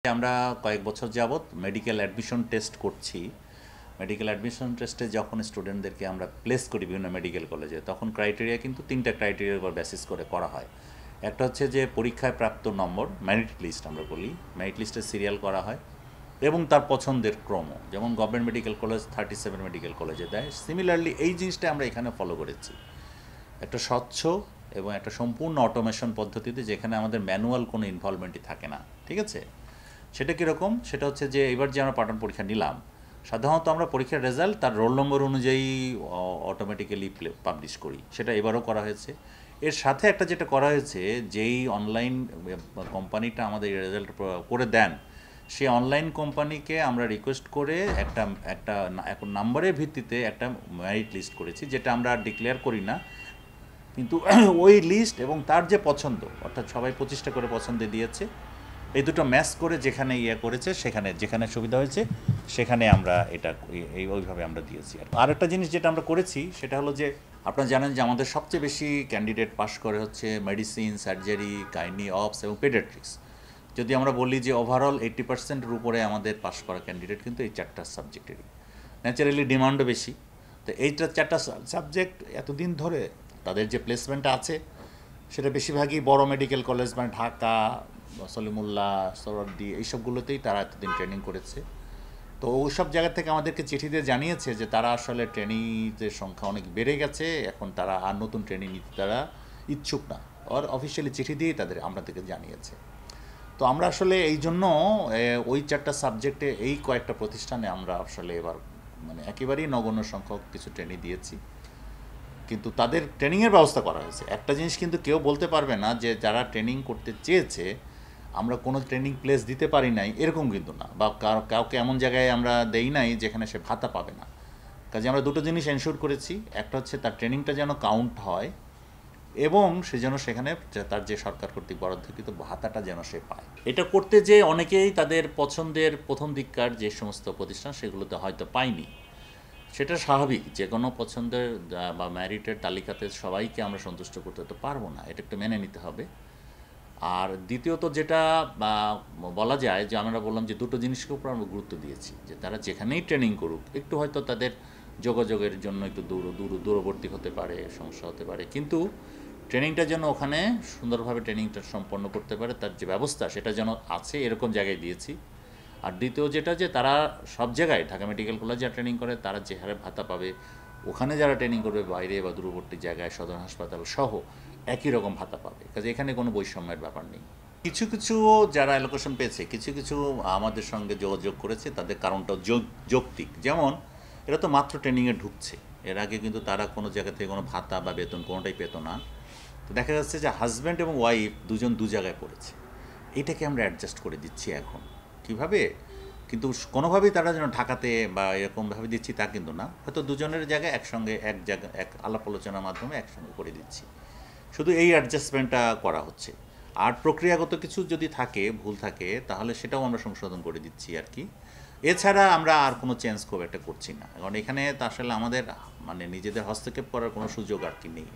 আমরা কয়েক বছর যাবত মেডিকেল অ্যাডমিশন টেস্ট করছি। মেডিকেল অ্যাডমিশন টেস্টে যখন স্টুডেন্টদেরকে আমরা প্লেস করি বিভিন্ন মেডিকেল কলেজে, তখন ক্রাইটেরিয়া কিন্তু 3টা ক্রাইটেরিয়ার উপর বেসিস করে করা হয়। একটা হচ্ছে যে পরীক্ষায় প্রাপ্ত নম্বর, মেরিট লিস্ট আমরা বলি, মেরিট লিস্টে সিরিয়াল করা হয় এবং তার পছন্দের ক্রম, যেমন গভর্নমেন্ট মেডিকেল কলেজ 37 মেডিকেল কলেজে দেয়। সিমিলারলি এই জিনিসটা আমরা এখানে ফলো করেছি, একটা স্বচ্ছ এবং একটা সম্পূর্ণ অটোমেশন পদ্ধতিতে, যেখানে আমাদের ম্যানুয়াল কোনো ইনভলভমেন্টই থাকে না। ঠিক আছে, সেটা কীরকম? সেটা হচ্ছে যে এবার যে আমরা পাঠান পরীক্ষা নিলাম, সাধারণত আমরা পরীক্ষার রেজাল্ট তার রোল নম্বর অনুযায়ী অটোমেটিক্যালি পাবলিশ করি, সেটা এবারও করা হয়েছে। এর সাথে একটা যেটা করা হয়েছে, যেই অনলাইন কোম্পানিটা আমাদের রেজাল্ট করে দেন, সেই অনলাইন কোম্পানিকে আমরা রিকোয়েস্ট করে একটা একটা এখন নাম্বারের ভিত্তিতে একটা মেরিট লিস্ট করেছি, যেটা আমরা ডিক্লেয়ার করি না, কিন্তু ওই লিস্ট এবং তার যে পছন্দ, অর্থাৎ সবাই 25টা করে পছন্দে দিয়েছে, এই দুটো ম্যাচ করে যেখানে করেছে, সেখানে যেখানে সুবিধা হয়েছে সেখানে আমরা এটা ওইভাবে আমরা দিয়েছি। আর একটা জিনিস যেটা আমরা করেছি সেটা হলো যে, আপনারা জানেন যে আমাদের সবচেয়ে বেশি ক্যান্ডিডেট পাস করে হচ্ছে মেডিসিন, সার্জারি, গাইনি, অপস এবং পেডিয়াট্রিক্স। যদি আমরা বলি যে ওভারঅল 80%-এর উপরে আমাদের পাস করা ক্যান্ডিডেট কিন্তু এই 4টা সাবজেক্টেরই। ন্যাচারালি ডিমান্ডও বেশি। তো এইটা 4টা সাবজেক্ট এতদিন ধরে তাদের যে প্লেসমেন্টটা আছে, সেটা বেশিরভাগই বড় মেডিকেল কলেজ, মানে ঢাকা, সলিমুল্লাহ, সরওয়ার্দী, এইসবগুলোতেই তারা এতদিন ট্রেনিং করেছে। তো ওই সব জায়গা থেকে আমাদেরকে চিঠি দিয়ে জানিয়েছে যে তারা আসলে ট্রেনিংয়ের সংখ্যা অনেক বেড়ে গেছে, এখন তারা আর নতুন ট্রেনিং নিতে তারা ইচ্ছুক না, আর অফিসিয়ালি চিঠি দিয়েই আমাদেরকে জানিয়েছে। তো আমরা আসলে এই জন্য ওই 4টা সাবজেক্টে এই কয়েকটা প্রতিষ্ঠানে আমরা আসলে এবার মানে একেবারেই নগণ্য সংখ্যক কিছু ট্রেনিং দিয়েছি, কিন্তু তাদের ট্রেনিংয়ের ব্যবস্থা করা হয়েছে। একটা জিনিস কিন্তু কেউ বলতে পারবে না যে যারা ট্রেনিং করতে চেয়েছে আমরা কোনো ট্রেনিং প্লেস দিতে পারি নাই, এরকম কিন্তু না, বা কাউকে এমন জায়গায় আমরা দেই নাই যেখানে সে ভাতা পাবে না। কাজে আমরা দুটো জিনিস এনশিওর করেছি, একটা হচ্ছে তার ট্রেনিংটা যেন কাউন্ট হয় এবং সে যেন সেখানে তার যে সরকার কর্তৃক বরাদ্দকৃত ভাতাটা যেন সে পায়। এটা করতে যে অনেকেই তাদের পছন্দের প্রথম দিককার যে সমস্ত প্রতিষ্ঠান সেগুলোতে হয়তো পায়নি, সেটা স্বাভাবিক। যে কোনো পছন্দের বা ম্যারিটের তালিকাতে সবাইকে আমরা সন্তুষ্ট করতে তো পারবো না, এটা একটু মেনে নিতে হবে। আর দ্বিতীয়ত যেটা বলা যায় যে, আমরা বললাম যে দুটো জিনিসকে উপর আমরা গুরুত্ব দিয়েছি, যে তারা যেখানেই ট্রেনিং করুক, একটু হয়তো তাদের যোগাযোগের জন্য একটু দূরবর্তী হতে পারে, সমস্যা হতে পারে, কিন্তু ট্রেনিংটা যেন ওখানে সুন্দরভাবে ট্রেনিংটা সম্পন্ন করতে পারে, তার যে ব্যবস্থা সেটা যেন আছে, এরকম জায়গায় দিয়েছি। আর দ্বিতীয় যেটা, যে তারা সব জায়গায়, ঢাকা মেডিকেল কলেজে যারা ট্রেনিং করে তারা যে হারে ভাতা পাবে, ওখানে যারা ট্রেনিং করবে বাইরে বা দূরবর্তী জায়গায়, সদর হাসপাতাল সহ একই রকম ভাতা পাবে। কাজে এখানে কোনো বৈষম্যের ব্যাপার নেই। কিছু কিছু যারা অ্যালোকেশন পেয়েছে, কিছু কিছু আমাদের সঙ্গে যোগাযোগ করেছে, তাদের কারণটাও যৌক্তিক। যেমন এরা তো মাত্র ট্রেনিংয়ে ঢুকছে, এর আগে কিন্তু তারা কোনো জায়গা থেকে কোনো ভাতা বা বেতন কোনোটাই পেত না। তো দেখা যাচ্ছে যে হাজব্যান্ড এবং ওয়াইফ দুজন দু জায়গায় পড়েছে, এটাকে আমরা অ্যাডজাস্ট করে দিচ্ছি এখন। কিভাবে? কিন্তু কোনোভাবেই তারা যেন ঢাকাতে বা এরকমভাবে দিচ্ছি তা কিন্তু না, হয়তো দুজনের জায়গায় একসঙ্গে এক আলাপ আলোচনার মাধ্যমে একসঙ্গে করে দিচ্ছি, শুধু এই অ্যাডজাস্টমেন্টটা করা হচ্ছে। আর প্রক্রিয়াগত কিছু যদি থাকে, ভুল থাকে, তাহলে সেটাও আমরা সংশোধন করে দিচ্ছি আর কি। এছাড়া আমরা আর কোনো চেঞ্জ খুব একটা করছি না, কারণ এখানে আসলে আমাদের মানে নিজেদের হস্তক্ষেপ করার কোনো সুযোগ আর কি নেই।